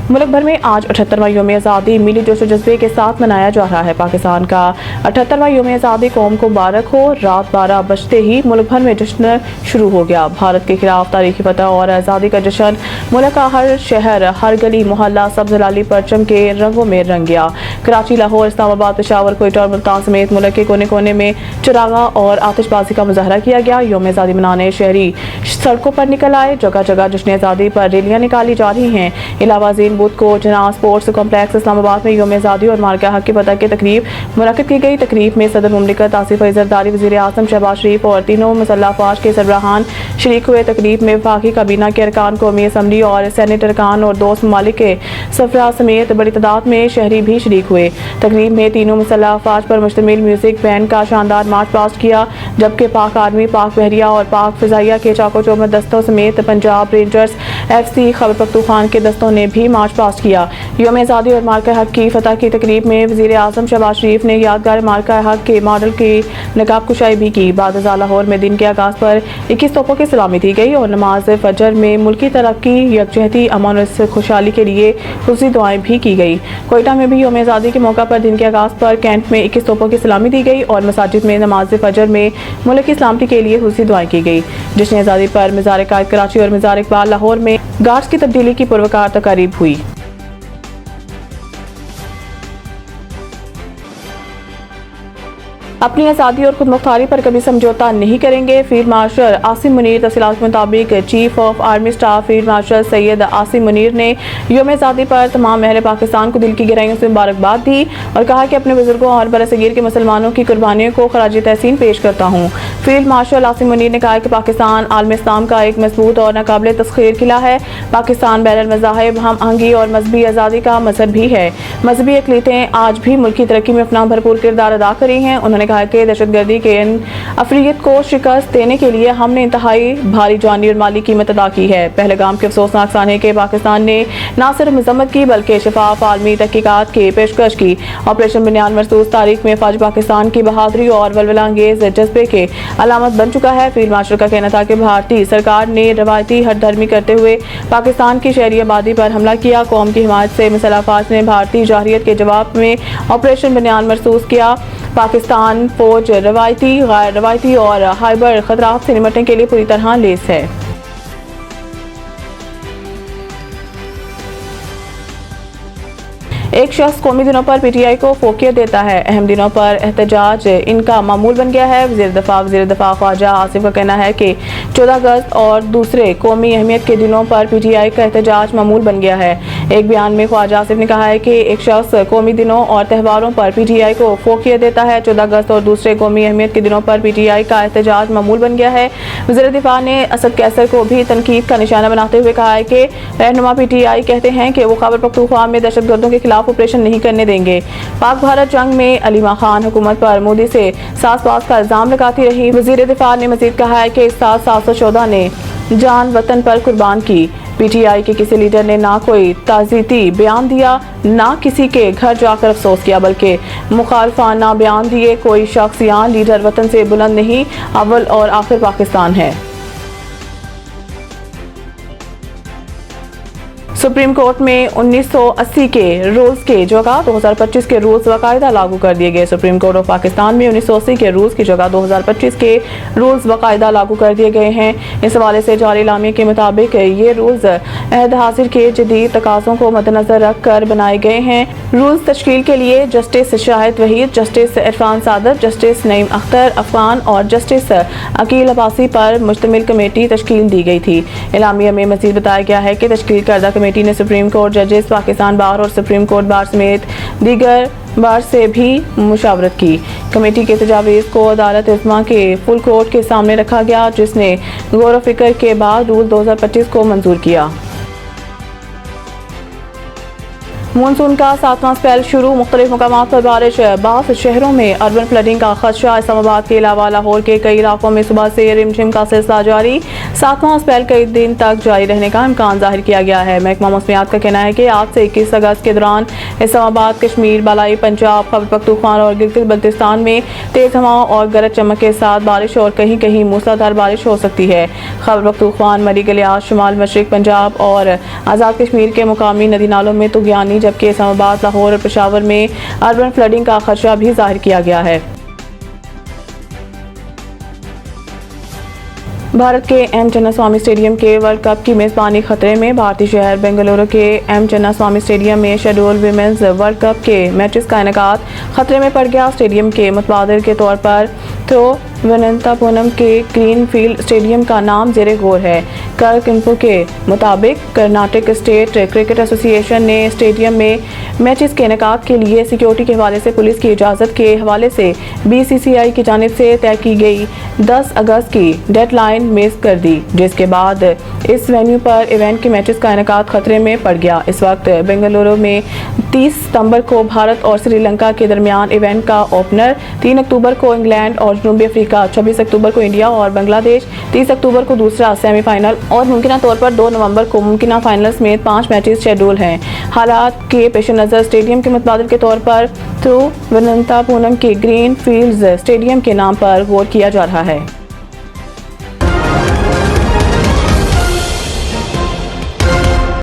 मुल्क भर में आज 78वां यौम आज़ादी मिली जोश व जज्बे के साथ मनाया जा रहा है। पाकिस्तान का 78वां यौम आज़ादी कौम को मुबारक हो। रात 12 बजते ही मुल्क भर में जश्न शुरू हो गया। भारत के खिलाफ तारीखी फतह और आज़ादी का जश्न मुल्क का हर शहर, हर गली मोहल्ला सब्ज़ लाली परचम के रंगों में रंग गया। कराची, लाहौर, इस्लामाबाद, पेशावर, कोयटा और मुल्तान समेत मुल्क के कोने कोने में चिरागा और आतिशबाजी का मुजाहरा किया गया। यौम आज़ादी मनाने शहरी सड़कों पर निकल आए। जगह जगह जश्न आज़ादी पर रैलियां निकाली जा रही हैं। इलाहाबाद बुध को जना स्पोर्ट्स कॉम्प्लेक्स इस्लामाबाद में यौम आज़ादी और मार्का हक की फतह की तकरीब मुनक्किद की गई। तकरीब में सदर मुमलिकत आसिफ अली ज़रदारी, वज़ीर आज़म शहबाज शरीफ और तीनों मुसल्लह अफ़वाज के सरबराहान शरीक हुए। तकरीब में वफाकी काबीना के अरकान, कौमी असम्बली और सेनेट अरकान और दोस्त ममालिक के सफरा समेत बड़ी तादाद में शहरी भी शरीक हुए। तकरीब में तीनों मुसल्लह अफ़वाज पर मुश्तमिल म्यूजिक बैंड का शानदार मार्च पास्ट किया, जबकि पाक आर्मी, पाक बहरिया और पाक फ़िज़ाइया के चाको चौबंद दस्तों समेत पंजाब रेंजर्स, FC, खैबर पख्तूनख्वा के दस्तों ने भी मार्च पास्ट किया। यौम आज़ादी और मार्का हक की फतह की तकरीब में वज़ीर आज़म शहबाज शरीफ ने यादगार मार्का हक के मॉडल की नकाब कुशाई भी की। बाद लाहौर में दिन के आगाज़ पर 21 तोपों की सलामी दी गई और नमाज फजर में मुल्की तरक्की, यकजहती, अमन और खुशहाली के लिए खुशी दुआएं भी की गई। कोयटा में भी यौम आज़ादी के मौका पर दिन के आगाज़ पर कैंट में 21 तोपों की सलामी दी गई और मसाजिद में नमाज फजर में मुल्क की सलामती के लिए खुशी दुआएं की गई। जश्न आज़ादी पर मज़ार कायद कराची और मज़ार इकबाल लाहौर में गार्ड्स की तब्दीली की पुरवकार तकारीब हुई। अपनी आज़ादी और खुद मुख्तारी पर कभी समझौता नहीं करेंगे। Field marshal Asim Munir. तफसीलात के मुताबिक chief of army staff field marshal Syed Asim Munir ने यौम आज़ादी पर तमाम अहले पाकिस्तान को दिल की गहराइयों से मुबारकबाद दी और कहा कि अपने बुजुर्गों और बरसगीर के मुसलमानों की कुर्बानियों को खराज तहसीन पेश करता हूँ। फील्ड मार्शल आसिम मुनीर ने कहा कि पाकिस्तान आलम इस्लाम का एक मजबूत और नाकाबिल तस्खीर किला है। पाकिस्तान बैनुल मज़ाहिब, हम आहंगी और मजहबी आज़ादी का मजहब भी है। मजहबी अक़लीतें आज भी मुल्क की तरक्की में अपना भरपूर किरदार अदा कर रही हैं। उन्होंने कहा कि दहशतगर्दी के अफरियत को शिकस्त देने के लिए हमने इंतहाई भारी जानी और माली कीमत अदा की है। पहलगाम के अफसोसनाक सानहे के पाकिस्तान ने न सिर्फ मजम्मत की बल्कि शफाफ आलमी तहकीकात की पेशकश की। ऑपरेशन बुनियाद मरसूस तारीख में फौज पाकिस्तान की बहादुरी और वलवला अंगेज जज्बे के अलामत बन चुका है। फील्ड मार्शल का कहना था कि भारतीय सरकार ने रवायती हरधर्मी करते हुए पाकिस्तान की शहरी आबादी पर हमला किया। कौम की हिमायत से मुसल्लह अफ़वाज ने भारतीय जारहियत के जवाब में ऑपरेशन बुनियाद मरसूस किया। पाकिस्तान फौज रवायती, गैर रवायती और हाइबर खतरात से निपटने के लिए पूरी तरह लैस है। एक शख्स कौमी दिनों पर PTI को फोकियत देता है। अहम दिनों पर एहतजाज इनका मामूल बन गया है। वज़ीर दफ़ा ख्वाजा आसिफ का कहना है कि 14 अगस्त और दूसरे कौमी अहमियत के दिनों पर PTI का एहतजाज मामूल बन गया है। एक बयान में ख्वाजा आसिफ ने कहा है कि एक शख्स कौमी दिनों और त्योहारों पर PTI को फोकियत देता है। 14 अगस्त और दूसरे कौमी अहमियत के दिनों पर PTI का एहतजाज मामूल बन गया है। वज़ीर दिफा ने असद कैसर को भी तनकीद का निशाना बनाते हुए कहा है कि रहनुमा PTI कहते हैं कि वो खैबर पख्तूनख्वा में दहशतगर्दों के खिलाफ ऑपरेशन नहीं करने देंगे। पाक भारत जंग में अलीमा खान हुकूमत पर मोदी से साज़बाज़ का इल्जाम लगाती रही। वज़ीर दिफा ने मज़ीद कहा है कि इस साल 714 ने जान वतन पर कुर्बान की। PTI के किसी लीडर ने ना कोई ताज़ीती बयान दिया, ना किसी के घर जाकर अफसोस किया, बल्कि मुखालफाना बयान दिए। कोई शख्स या लीडर वतन से बुलंद नहीं, अव्वल और आखिर पाकिस्तान है। सुप्रीम कोर्ट में 1980 के रूल्स के जगह 2025 के रूल्स बाकायदा लागू कर दिए गए। सुप्रीम कोर्ट ऑफ पाकिस्तान में 1980 के रूल्स की जगह 2025 के रूल्स बाकायदा लागू कर दिए गए हैं। इस हवाले से जारी इलामिया के मुताबिक ये रूल्स अहद हाजिर के जदीद तकाज़ों को मद्देनजर रख कर बनाए गए हैं। रूल्स तश्कील के लिए जस्टिस शाहिद वहीद, जस्टिस इरफान सादत, जस्टिस नईम अख्तर अफगान और जस्टिस अकील अब्बासी पर मुश्तमिल कमेटी तश्कील दी गई थी। इलामिया में मज़ीद बताया गया है कि तश्कील करदा कमेटी ने सुप्रीम कोर्ट जजेस, पाकिस्तान बार और सुप्रीम कोर्ट बार समेत दीगर बार से भी मुशावरत की। कमेटी के तजावीज़ को अदालत इस्मा के फुल कोर्ट के सामने रखा गया, जिसने गौर व फिक्र के बाद रूल 2025 को मंजूर किया। मानसून का 7वां स्पेल शुरू, मुख्तलिफ मकामात पर बारिश, बास शहरों में अर्बन फ्लडिंग का खदशा। इस्लामाबाद के अलावा लाहौर के कई इलाकों में सुबह से रिमझिम का सिलसिला जारी। 7वां स्पेल कई दिन तक जारी रहने का इम्कान जाहिर किया गया है। महकमा मौसमियात का कहना है कि आज से 21 अगस्त के दौरान इस्लामाबाद, कश्मीर, बालाई पंजाब, खैबर पख्तूनख्वा और गिलगित बल्तिस्तान में तेज हवाओं और गरज चमक के साथ बारिश और कहीं कहीं मूसलाधार बारिश हो सकती है। खैबर पख्तूनख्वा, मरी गलियात, शुमाल मशरिक पंजाब और आज़ाद कश्मीर के मुकामी नदी नालों में तुगयानी, जबकि इस्लामाबाद, लाहौर और पेशावर में अर्बन फ्लडिंग का खदशा भी जाहिर किया गया है। भारत के एम चिन्नास्वामी स्टेडियम के वर्ल्ड कप की मेज़बानी खतरे में। भारतीय शहर बेंगलुरु के एम चिन्नास्वामी स्टेडियम में शेड्यूल विमेंस वर्ल्ड कप के मैचेस का इनेकाद खतरे में पड़ गया। स्टेडियम के मुतबादिल के तौर पर तिरुवनंतपुरम के ग्रीन फील्ड स्टेडियम का नाम ज़ेरे गौर है। कर्क इन्फो के मुताबिक कर्नाटक स्टेट क्रिकेट एसोसिएशन ने स्टेडियम में मैचेस के इनेकाद के लिए सिक्योरिटी के हवाले से पुलिस की इजाज़त के हवाले से BCCI की जानिब से तय की गई 10 अगस्त की डेडलाइन मिस कर दी, जिसके बाद इस वेन्यू पर इवेंट के मैचेस का इनेकाद खतरे में पड़ गया। इस वक्त बेंगलुरु में 30 सितंबर को भारत और श्रीलंका के दरमियान इवेंट का ओपनर, 3 अक्टूबर को इंग्लैंड और जनूबी अफ्रीका, 26 अक्टूबर को इंडिया और बांग्लादेश, 30 अक्टूबर को दूसरा सेमीफाइनल और मुमकिन तौर पर 2 नवंबर को मुमकिन फाइनल समेत 5 मैचेस शेड्यूल हैं। हालात के पेश नज़र स्टेडियम के मुतबादिल के तौर पर तिरुवनंतपुरम के ग्रीन फील्ड्स स्टेडियम के नाम पर गौर किया जा रहा है।